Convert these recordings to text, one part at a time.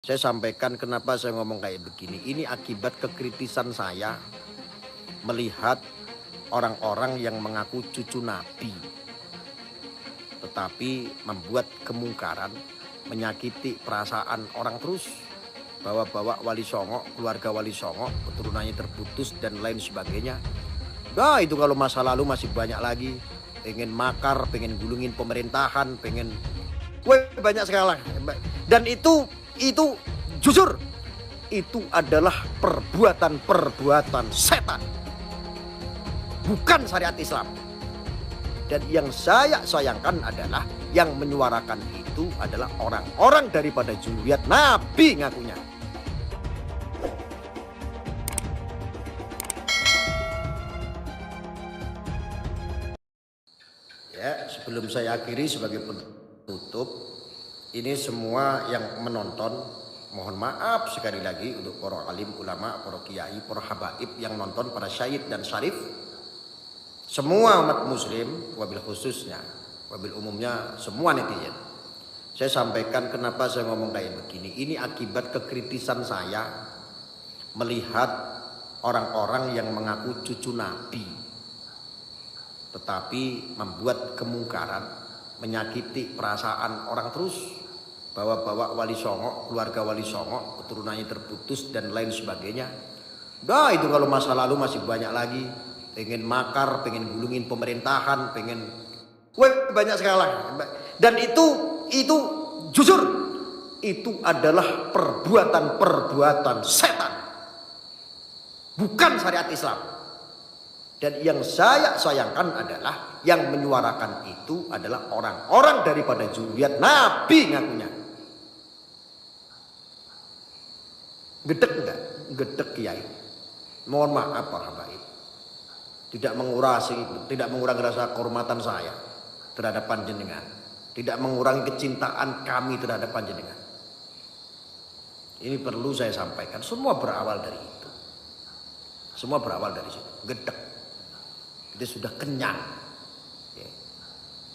Saya sampaikan kenapa saya ngomong kayak begini. Ini akibat kekritisan saya melihat orang-orang yang mengaku cucu Nabi, tetapi membuat kemungkaran, menyakiti perasaan orang terus. Bawa-bawa Wali Songo, keluarga Wali Songo, keturunannya terputus dan lain sebagainya. Nah itu kalau masa lalu masih banyak lagi. Pengen makar, pengen gulungin pemerintahan, pengen... banyak sekali. Dan itu jujur, itu adalah perbuatan-perbuatan setan, bukan syariat Islam. Dan yang saya sayangkan adalah yang menyuarakan itu adalah orang-orang daripada zuriat Nabi ngakunya. Ya, sebelum saya akhiri sebagai penutup, ini semua yang menonton, mohon maaf sekali lagi untuk para alim ulama, para kiai, para habaib yang nonton, para syahid dan syarif, semua umat muslim, wabil khususnya, wabil umumnya, semua netizen. Saya sampaikan kenapa saya ngomong kayak begini. Ini akibat kekritisan saya melihat orang-orang yang mengaku cucu Nabi, tetapi membuat kemungkaran, menyakiti perasaan orang terus. Bawa-bawa Wali Songo, keluarga Wali Songo, keturunannya terputus dan lain sebagainya. Nah itu kalau masa lalu masih banyak lagi. Pengen makar, pengen gulungin pemerintahan, pengen... banyak sekali. Dan itu jujur, itu adalah perbuatan-perbuatan setan, bukan syariat Islam. Dan yang saya sayangkan adalah yang menyuarakan itu adalah orang-orang daripada zuriat Nabi ngakunya. Gedek enggak? Gedek kiai. Mohon maaf para habaib. Tidak mengurangi rasa kehormatan saya terhadap panjenengan. Tidak mengurangi kecintaan kami terhadap panjenengan. Ini perlu saya sampaikan. Semua berawal dari itu. Semua berawal dari situ. Gedek. Kita sudah kenyang.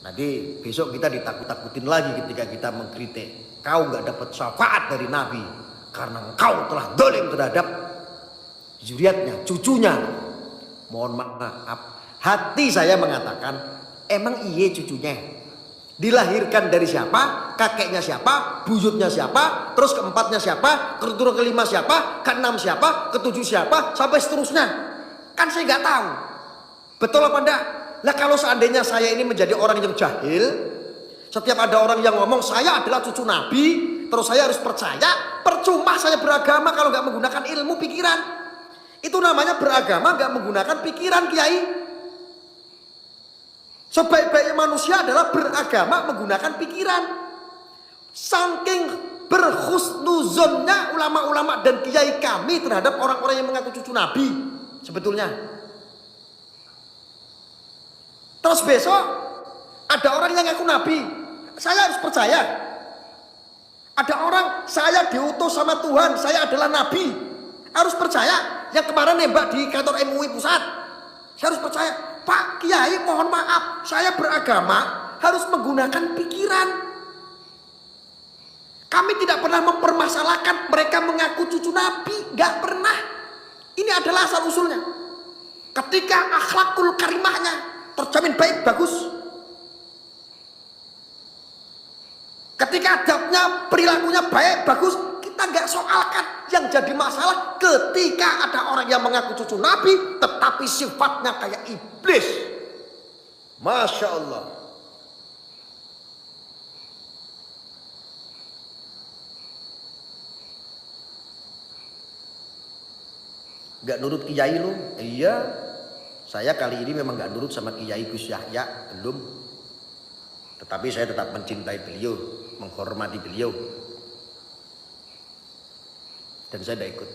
Nanti besok kita ditakut-takutin lagi ketika kita mengkritik. Kau nggak dapat syafaat dari Nabi karena engkau telah dolim terhadap zuriatnya, cucunya. Mohon maaf, hati saya mengatakan, emang iya cucunya? Dilahirkan dari siapa? Kakeknya siapa? Buyutnya siapa? Terus keempatnya siapa? Keturunan kelima siapa? Keenam siapa? Ketujuh siapa? Sampai seterusnya. Kan saya nggak tahu. Betul apa enggak? Lah kalau seandainya saya ini menjadi orang yang jahil, setiap ada orang yang ngomong saya adalah cucu Nabi, terus saya harus percaya, percuma saya beragama kalau nggak menggunakan ilmu pikiran. Itu namanya beragama nggak menggunakan pikiran, kiai. Sebaik-baiknya manusia adalah beragama menggunakan pikiran. Saking berhusnuzonnya ulama-ulama dan kiai kami terhadap orang-orang yang mengaku cucu Nabi sebetulnya. Terus besok ada orang yang ngaku Nabi, saya harus percaya. Ada orang, saya diutus sama Tuhan, saya adalah Nabi, harus percaya. Yang kemarin nembak di kantor MUI pusat, saya harus percaya. Pak Kiai mohon maaf, saya beragama harus menggunakan pikiran. Kami tidak pernah mempermasalahkan mereka mengaku cucu Nabi, nggak pernah. Ini adalah asal usulnya. Ketika akhlakul karimahnya terjamin baik bagus, ketika adabnya perilakunya baik bagus, kita nggak soalkan. Yang jadi masalah ketika ada orang yang mengaku cucu Nabi tetapi sifatnya kayak iblis. Masya Allah. Nggak nurut kiai lu? Iya. Saya kali ini memang nggak nurut sama Kiai Gus Yahya, belum. Tetapi saya tetap mencintai beliau, menghormati beliau. Dan saya tidak ikut.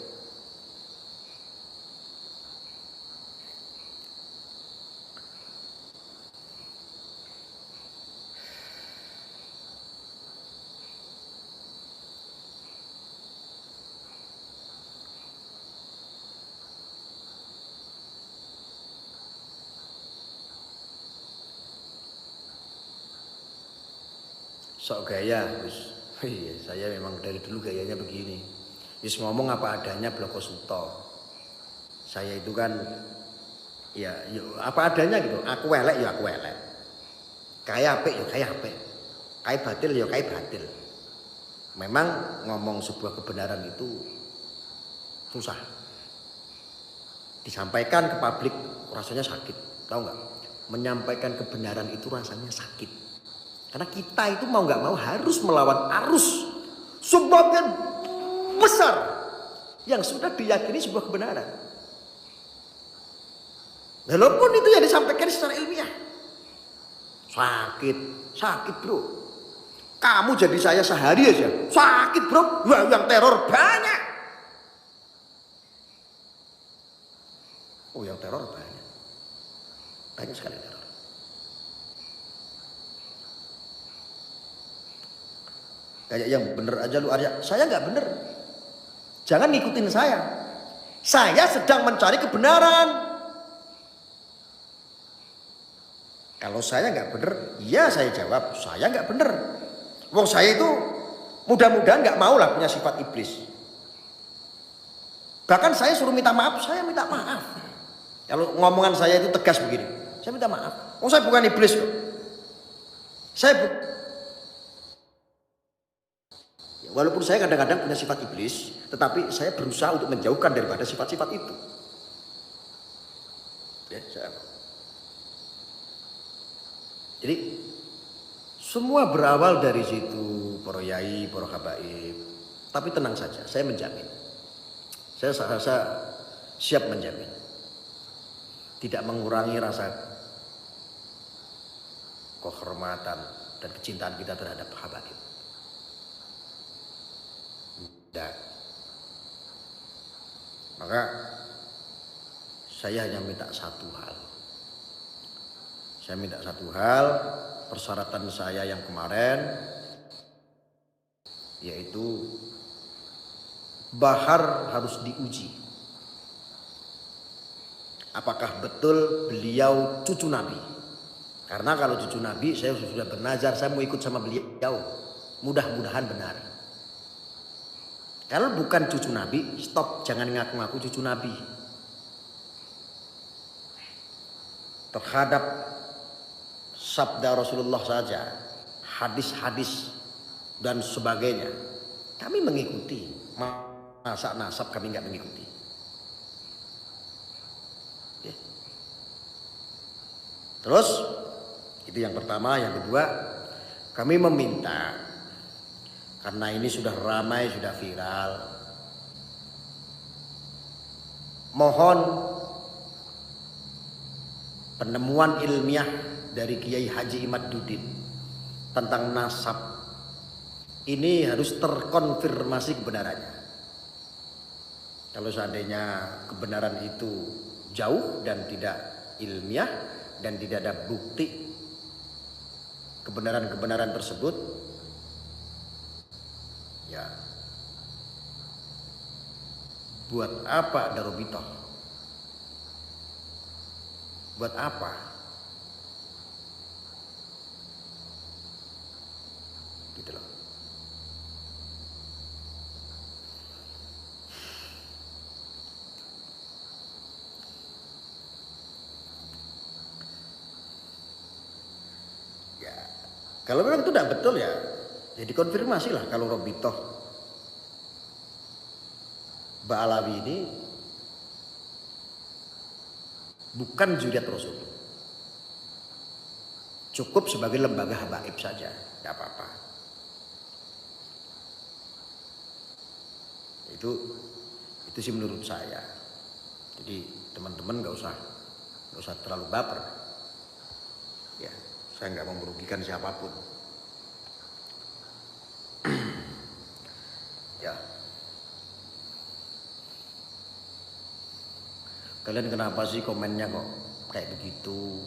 Sok gaya, Gus. Iya, saya memang dari dulu gayanya begini. Wis ngomong apa adanya bloko suto. Saya itu kan ya, apa adanya gitu. Aku elek ya aku elek. Kayak apik ya kayak apik. Kayak batil ya kayak batil. Memang ngomong sebuah kebenaran itu susah. Disampaikan ke publik rasanya sakit, tahu nggak? Menyampaikan kebenaran itu rasanya sakit. Karena kita itu mau nggak mau harus melawan arus sebagian besar yang sudah diyakini sebuah kebenaran. Walaupun itu yang disampaikan secara ilmiah. Sakit bro. Kamu jadi saya sehari aja, sakit bro. Wah, yang teror banyak. Oh, yang teror banyak. Banyak sekali teror. Kayak yang bener aja lu Arya. Saya nggak bener. Jangan ngikutin saya. Saya sedang mencari kebenaran. Kalau saya nggak bener, ya saya jawab saya nggak bener. Wong saya itu mudah-mudahan nggak mau lah punya sifat iblis. Bahkan saya suruh minta maaf, saya minta maaf. Kalau ngomongan saya itu tegas begini, saya minta maaf. Oh, saya bukan iblis kok. Walaupun saya kadang-kadang punya sifat iblis, tetapi saya berusaha untuk menjauhkan daripada sifat-sifat itu. Ya, jadi semua berawal dari situ, para yai, para habaib. Tapi tenang saja, saya menjamin. Saya siap menjamin. Tidak mengurangi rasa kehormatan dan kecintaan kita terhadap habaib. Tidak. Maka saya hanya minta satu hal. Saya minta satu hal, persyaratan saya yang kemarin, yaitu Bahar harus diuji. Apakah betul beliau cucu Nabi? Karena kalau cucu Nabi, saya sudah bernazar, saya mau ikut sama beliau. Mudah-mudahan benar. Kalau bukan cucu Nabi, stop, jangan ngaku-ngaku cucu Nabi. Terhadap sabda Rasulullah saja, hadis-hadis dan sebagainya, kami mengikuti. Masa nasab kami nggak mengikuti. Ya. Terus itu yang pertama, yang kedua, kami meminta, karena ini sudah ramai, sudah viral, mohon penemuan ilmiah dari Kiai Haji Imaduddin tentang nasab ini harus terkonfirmasi kebenarannya. Kalau seandainya kebenaran itu jauh dan tidak ilmiah dan tidak ada bukti kebenaran-kebenaran tersebut, ya buat apa ada Robitoh? Buat apa? Gitu loh. Ya, kalau memang itu tidak betul ya dikonfirmasi lah. Kalau Robitoh Ba'alawi ini bukan zuriat Rasul, cukup sebagai lembaga habaib saja, tidak apa-apa. Itu sih menurut saya. Jadi teman-teman nggak usah terlalu baper. Ya, saya nggak mau merugikan siapapun. Ya. Kalian kenapa sih komennya kok kayak begitu?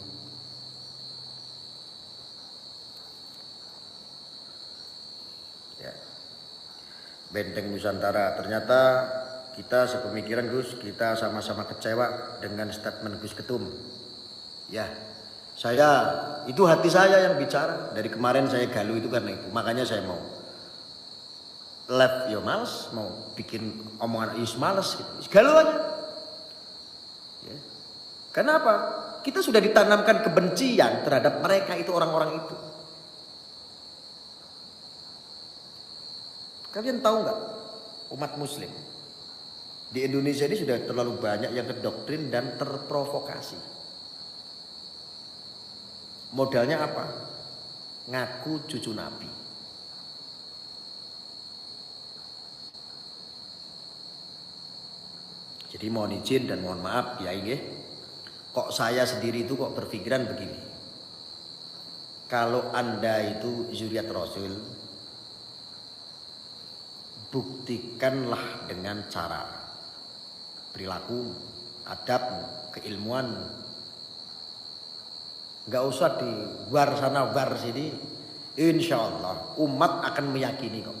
Ya. Benteng Nusantara, ternyata kita sepemikiran Gus, kita sama-sama kecewa dengan statement Gus Ketum. Ya, itu hati saya yang bicara. Dari kemarin saya galuh itu karena itu. Makanya saya mau live ya males, mau bikin omongan is males gitu. Galau aja. Ya. Kenapa? Kita sudah ditanamkan kebencian terhadap mereka itu, orang-orang itu. Kalian tahu nggak, umat muslim di Indonesia ini sudah terlalu banyak yang kedoktrin dan terprovokasi. Modalnya apa? Ngaku cucu Nabi. Jadi mohon izin dan mohon maaf Kiai nggih. Kok saya sendiri itu kok berpikiran begini. Kalau Anda itu zuriat Rasul, buktikanlah dengan cara perilaku, adab, keilmuan. Gak usah di war sana war sini. Insya Allah umat akan meyakini kok.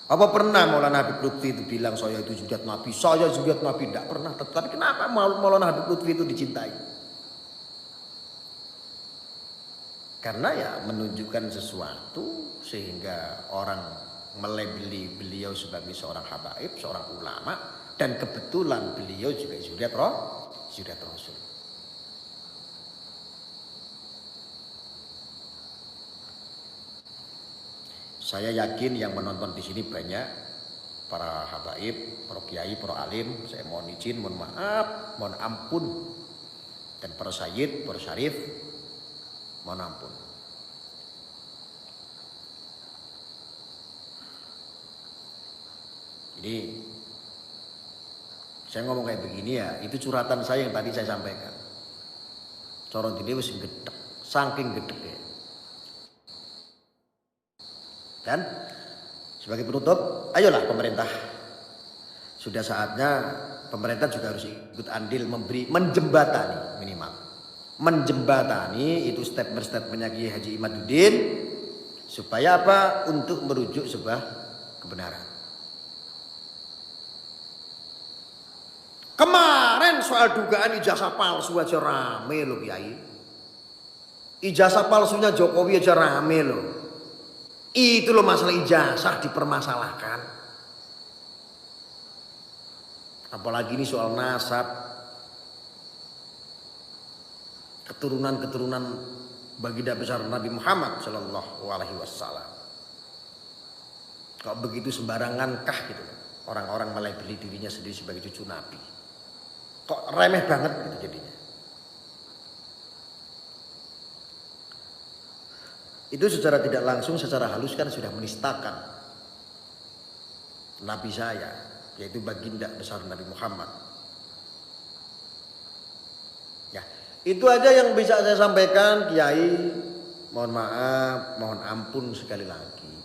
Apa pernah Maulana Habib Lutfi itu bilang saya itu zuriat Nabi? Saya zuriat Nabi, tidak pernah. Tapi kenapa Maulana Habib Lutfi itu dicintai? Karena ya menunjukkan sesuatu sehingga orang melabeli beliau sebagai seorang habaib, seorang ulama, dan kebetulan beliau juga zuriat Rasul. Saya yakin yang menonton di sini banyak para habaib, para kiai, para alim. Saya mohon izin, mohon maaf, mohon ampun, dan para sayyid, para syarif, mohon ampun. Jadi saya ngomong kayak begini ya, itu curhatan saya yang tadi saya sampaikan. Corong ini wis gedek, saking gedek ya. Dan sebagai penutup, ayolah pemerintah. Sudah saatnya pemerintah juga harus ikut andil menjembatani minimal. Menjembatani itu statement-statementnya Kiai Haji Imaduddin. Supaya apa? Untuk merujuk sebuah kebenaran. Kemarin soal dugaan ijazah palsu aja rame loh Kiai. Ijazah palsunya Jokowi aja rame loh. Itu loh masalah ijazah dipermasalahkan. Apalagi ini soal nasab. Keturunan-keturunan baginda besar Nabi Muhammad Shallallahu Alaihi Wasallam. Kok begitu sembarangan kah gitu? Orang-orang melabeli dirinya sendiri sebagai cucu Nabi. Kok remeh banget gitu jadinya. Itu secara tidak langsung, secara halus kan sudah menistakan Nabi saya, yaitu baginda besar Nabi Muhammad. Ya, itu aja yang bisa saya sampaikan, Kiai. Mohon maaf, mohon ampun sekali lagi.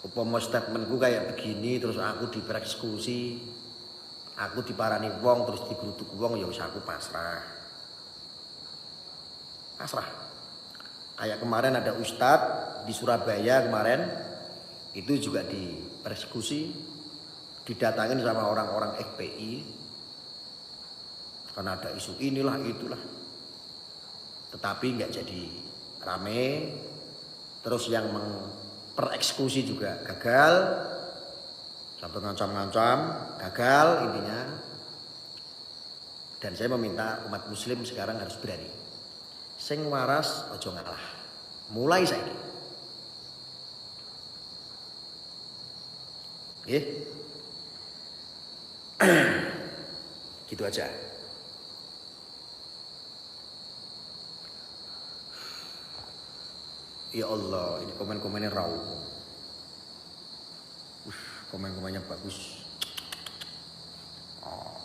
Upama statementku kayak begini, terus aku dipereksekusi, aku diparani wong, terus digerutuk wong, ya wis aku pasrah. Kayak kemarin ada ustadz di Surabaya kemarin, itu juga dipersekusi, didatangin sama orang-orang FPI, karena ada isu inilah itulah. Tetapi nggak jadi rame, terus yang mempereksekusi juga gagal, sampai ngancam-ngancam, gagal intinya. Dan saya meminta umat muslim sekarang harus berani. Sing waras ojo ngalah. Mulai saiki. Nggih. Gitu aja. Ya Allah, ini komen-komennya raw. Komen-komennya bagus. Oh.